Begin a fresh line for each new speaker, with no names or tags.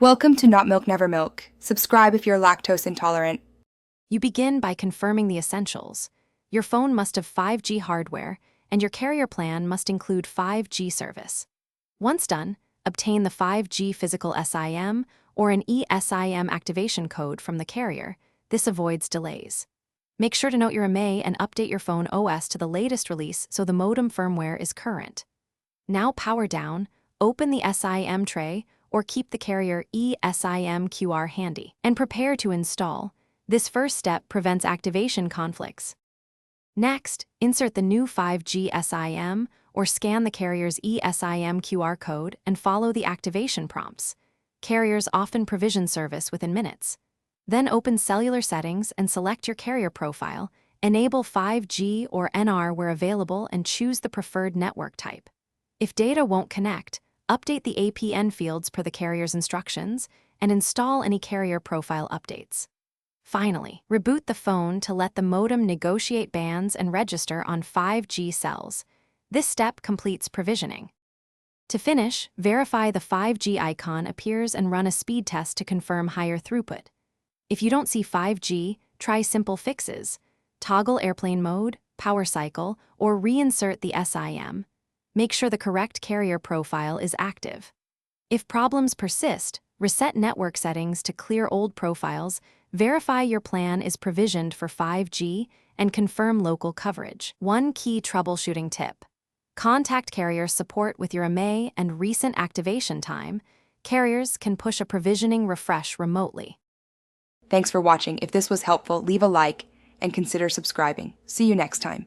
Welcome to Not Milk Never Milk. Subscribe if you're lactose intolerant.
You begin by confirming the essentials. Your phone must have 5G hardware, and your carrier plan must include 5G service. Once done, obtain the 5G physical SIM or an eSIM activation code from the carrier. This avoids delays. Make sure to note your MA and update your phone OS to the latest release so the modem firmware is current. Now power down, open the SIM tray, or keep the carrier eSIM QR handy, and prepare to install. This first step prevents activation conflicts. Next, insert the new 5G SIM or scan the carrier's eSIM QR code and follow the activation prompts. Carriers often provision service within minutes. Then open cellular settings and select your carrier profile, enable 5G or NR where available and choose the preferred network type. If data won't connect, update the APN fields per the carrier's instructions and install any carrier profile updates. Finally, reboot the phone to let the modem negotiate bands and register on 5G cells. This step completes provisioning. To finish, verify the 5G icon appears and run a speed test to confirm higher throughput. If you don't see 5G, try simple fixes. Toggle airplane mode, power cycle, or reinsert the SIM. Make sure the correct carrier profile is active. If problems persist, reset network settings to clear old profiles, verify your plan is provisioned for 5G, and confirm local coverage. One key troubleshooting tip: contact carrier support with your MA and recent activation time. Carriers can push a provisioning refresh remotely.
Thanks for watching. If this was helpful, leave a like and consider subscribing. See you next time.